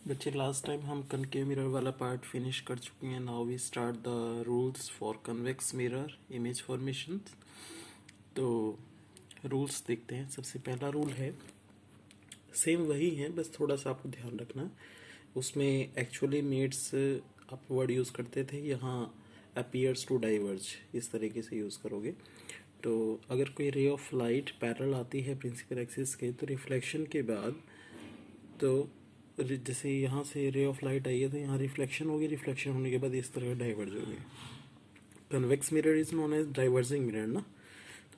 बच्चे last time हम concave mirror वाला पार्ट फिनिश कर चुके हैं। Now we start the rules for convex mirror image formation. तो रूल्स देखते हैं। सबसे पहला रूल है, सेम वही है, बस थोड़ा सा आपको ध्यान रखना। उसमें एक्चुअली मेड्स आप वर्ड यूज़ करते थे, यहाँ अपीयर्स टू डाइवर्ज इस तरीके से यूज़ करोगे। तो अगर कोई रे ऑफ लाइट पैरेलल आती है प्रिंसिपल एक्सिस के, तो रिफ्लेक्शन के बाद तो जैसे यहाँ से रे ऑफ लाइट आई है तो यहाँ रिफ्लेक्शन होगी, रिफ्लेक्शन होने के बाद इस तरह डाइवर्ज होगी। Convex mirror is known as diverging mirror ना,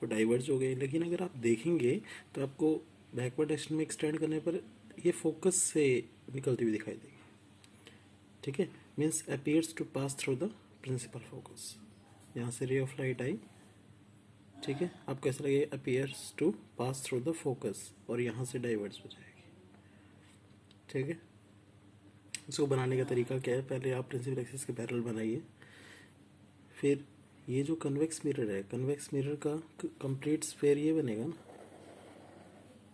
तो डाइवर्ज हो गए। लेकिन अगर आप देखेंगे तो आपको बैकवर्ड डायरेक्शन में एक्सटेंड करने पर ये फोकस से निकलती हुई दिखाई देगी। ठीक है, means appears to pass through the principal focus. यहाँ से रे ऑफ लाइट आई, ठीक है, आपको कैसा लगेगा, appears to pass through the focus, और यहाँ से डाइवर्ज हो जाएगी। ठीक है, इसको बनाने का तरीका क्या है, पहले आप प्रिंसिपल एक्सिस के पैरेलल बनाइए। फिर ये जो कन्वेक्स मिरर है, कन्वेक्स मिरर का कंप्लीट स्फेयर ये बनेगा ना,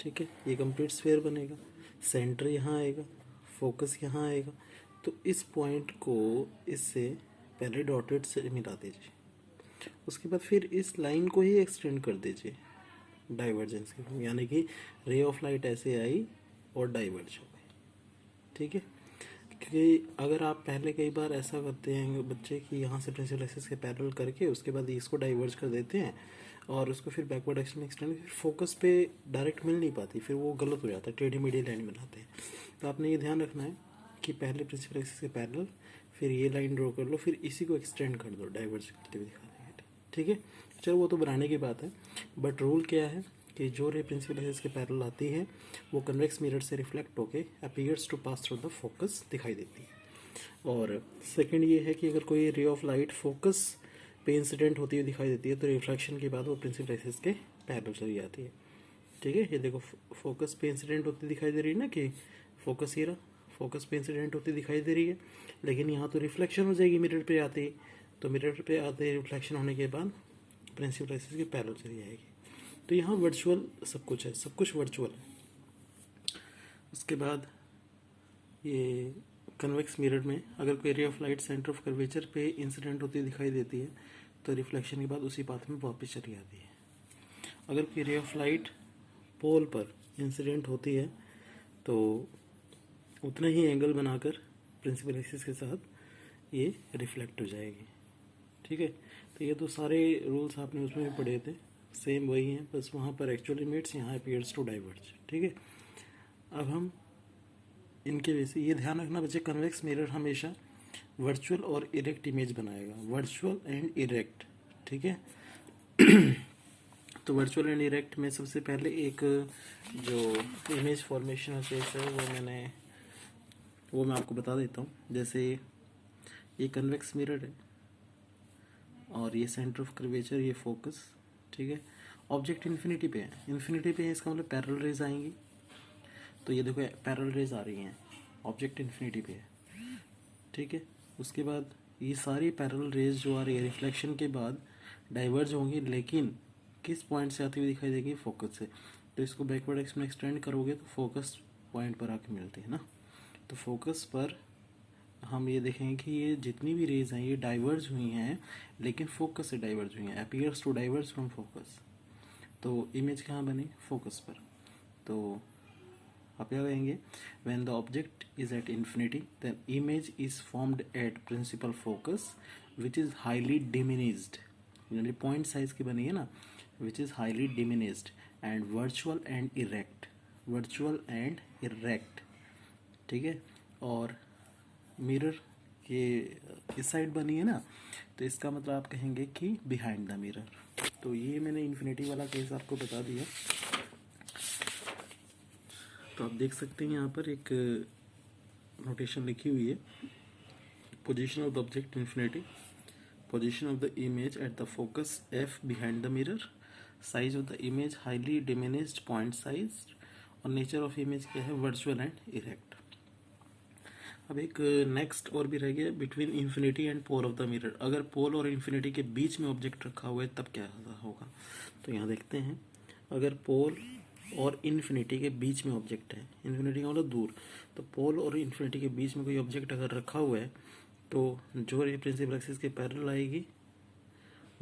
ठीक है, ये कंप्लीट स्फेयर बनेगा। सेंटर यहाँ आएगा, फोकस यहाँ आएगा। तो इस पॉइंट को इससे पहले डॉटेड से मिला दीजिए, उसके बाद फिर इस लाइन को ही एक्सटेंड कर दीजिए डाइवर्जेंस के, यानी कि रे ऑफ लाइट ऐसे आई और डाइवर्ज हो गई। ठीक है, क्योंकि अगर आप पहले कई बार ऐसा करते हैं बच्चे कि यहाँ से प्रिंसिपल एक्सिस के पैरेलल करके उसके बाद इसको डाइवर्ज कर देते हैं और उसको फिर बैकवर्ड डायरेक्शन में एक्सटेंड, फिर फोकस पे डायरेक्ट मिल नहीं पाती, फिर वो गलत हो जाता है, टेढ़ी मेढ़ी लाइन बनाते हैं। तो आपने ये ध्यान रखना है कि पहले प्रिंसिपल एक्सिस के पैरेलल, फिर ये लाइन ड्रॉ कर लो, फिर इसी को एक्सटेंड कर दो, डाइवर्ज करते हुए दिखा देंगे। ठीक है, चलो वो तो बनाने की बात है, बट रूल क्या है कि जो रे प्रिंसिपल एक्सिस के पैरेलल आती है वो कन्वेक्स मिरर से रिफ्लेक्ट होके appears to pass through the focus दिखाई देती है। और सेकंड ये है कि अगर कोई रे ऑफ लाइट फोकस पे इंसिडेंट होती हुई दिखाई देती है तो रिफ्लेक्शन के बाद वो प्रिंसिपल एक्सिस के पैरेलल चली जाती है। ठीक है, ये देखो फोकस पे इंसिडेंट होती दिखाई दे रही है ना, कि फोकस ये रहा, फोकस पे इंसिडेंट होती दिखाई दे रही है, लेकिन यहाँ तो रिफ्लेक्शन हो जाएगी मिरर पे आते ही। तो मिरर पे आते ही रिफ्लेक्शन होने के बाद प्रिंसिपल एक्सिस के पैरेलल चली जाएगी। तो यहाँ वर्चुअल सब कुछ है, सब कुछ वर्चुअल है। उसके बाद ये कन्वेक्स मिरर में अगर कोई ray of light centre of curvature पे इंसिडेंट होती दिखाई देती है तो रिफ्लेक्शन के बाद उसी पाथ में वापस चली जाती है। अगर कोई रे ऑफ लाइट पोल पर इंसिडेंट होती है तो उतना ही एंगल बनाकर प्रिंसिपल एक्सिस के साथ ये रिफ्लेक्ट हो जाएगी। ठीक है, तो ये तो सारे रूल्स आपने उसमें भी पढ़े थे, सेम वही हैं, बस वहाँ पर एक्चुअली मेट्स, यहाँ अपीयर्स टू डाइवर्ज। ठीक है, अब हम इनके वजह ये ध्यान रखना बच्चे, कन्वेक्स मिरर हमेशा वर्चुअल और इरेक्ट इमेज बनाएगा, वर्चुअल एंड इरेक्ट। ठीक है, तो वर्चुअल एंड इरेक्ट में सबसे पहले एक जो इमेज फॉर्मेशन केस है वो मैं आपको बता देता हूँ। जैसे ये कन्वेक्स मिरर है और ये सेंटर ऑफ कर्वेचर, ये फोकस। ठीक है, ऑब्जेक्ट इन्फिनिटी पे है, इन्फिनिटी पे है, इसका मतलब पैरेलल रेज आएंगी। तो ये देखो पैरेलल रेज आ रही हैं, ऑब्जेक्ट इन्फिनिटी पे है। ठीक है, उसके बाद ये सारी पैरेलल रेज जो आ रही है रिफ्लेक्शन के बाद डाइवर्ज होंगी, लेकिन किस पॉइंट से आती हुई दिखाई देगी, फोकस से। तो इसको बैकवर्ड डायरेक्शन में एक्सटेंड करोगे तो फोकस पॉइंट पर आके मिलती है ना। तो फोकस पर हम ये देखेंगे कि ये जितनी भी रेज हैं ये डाइवर्ज हुई हैं, लेकिन फोकस से डाइवर्ज हुई हैं, appears to diverge from focus. तो इमेज कहाँ बनी, फोकस पर। तो आप क्या कहेंगे, when the object is at infinity then image is formed at principal focus which is highly diminished, यानी पॉइंट साइज की बनी है ना, which is highly diminished and virtual and erect, virtual and erect। ठीक है, और मिरर के इस साइड बनी है ना, तो इसका मतलब आप कहेंगे कि बिहाइंड द मिरर। तो ये मैंने इन्फिनिटी वाला केस आपको बता दिया। तो आप देख सकते हैं यहाँ पर एक नोटेशन लिखी हुई है, position of the object infinity, position of the image at the focus F behind the mirror, size of the image highly diminished point size, और नेचर ऑफ इमेज क्या है, वर्चुअल एंड इरेक्ट। अब एक next और भी रह गया, between infinity and pole of the mirror. अगर पोल और इन्फिनिटी के बीच में ऑब्जेक्ट रखा हुआ है तब क्या होगा, तो यहाँ देखते हैं। अगर पोल और इन्फिनिटी के बीच में ऑब्जेक्ट है, इन्फिनिटी का मतलब दूर, तो पोल और इन्फिनिटी के बीच में कोई ऑब्जेक्ट अगर रखा हुआ है तो जो रे प्रिंसिपल एक्सिस के पैरेलल आएगी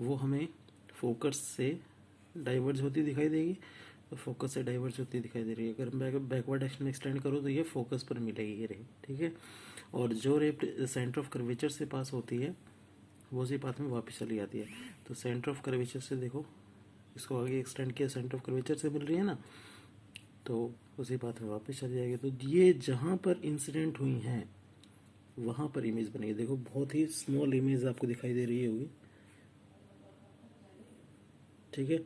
वो हमें फोकस से डाइवर्ज होती दिखाई देगी, तो फोकस से डाइवर्ज होती दिखाई दे रही है। अगर बैकवर्ड डायरेक्शन में एक्सटेंड करो तो ये फोकस पर मिलेगी ये रे, ठीक है। और जो रे सेंटर ऑफ कर्वेचर से पास होती है वो उसी पाथ में वापस चली जाती है। तो सेंटर ऑफ कर्वेचर से देखो, इसको आगे एक्सटेंड किया, सेंटर ऑफ कर्वेचर से मिल रही है ना, तो उसी पाथ में वापस चली जाएगी। तो ये जहाँ पर इंसिडेंट हुई हैं वहाँ पर इमेज बनेगी। देखो बहुत ही स्मॉल इमेज आपको दिखाई दे रही होगी, ठीक है।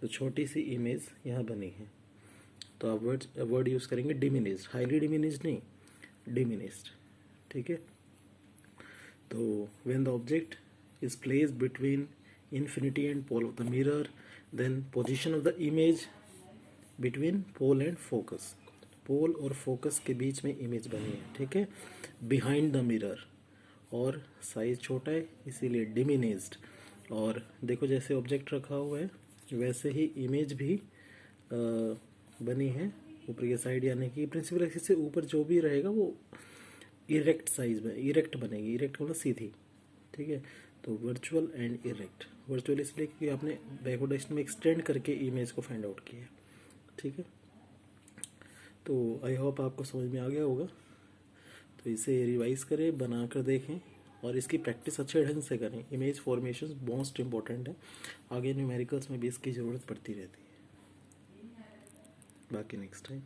तो छोटी सी इमेज यहाँ बनी है। तो आप वर्ड यूज़ करेंगे डिमिनिस्ड, हाईली डिमिनिस्ड नहीं, डिमिनिस्ड, ठीक है। तो when the object is placed between infinity and pole of the mirror, then position of the image between pole and focus, पोल और फोकस के बीच में इमेज बनी है, ठीक है, बिहाइंड द मिरर, और साइज छोटा है इसीलिए डिमिनिस्ड। और देखो जैसे ऑब्जेक्ट रखा हुआ है वैसे ही इमेज भी बनी है ऊपर की साइड, यानी कि प्रिंसिपल एक्सिस से ऊपर जो भी रहेगा वो इरेक्ट साइज में इरेक्ट बनेगी, इरेक्ट मतलब सीधी, ठीक है। तो वर्चुअल एंड इरेक्ट, वर्चुअल इसलिए क्योंकि आपने बैकवर्ड डायरेक्शन में एक्सटेंड करके इमेज को फाइंड आउट किया, ठीक है। तो आई होप आपको समझ में आ गया होगा। तो इसे रिवाइज करें, बना कर देखें और इसकी प्रैक्टिस अच्छे ढंग से करें। इमेज फॉर्मेशन मोस्ट इंपॉर्टेंट है, आगे न्यूमेरिकल्स में भी इसकी ज़रूरत पड़ती रहती है। बाकी नेक्स्ट टाइम।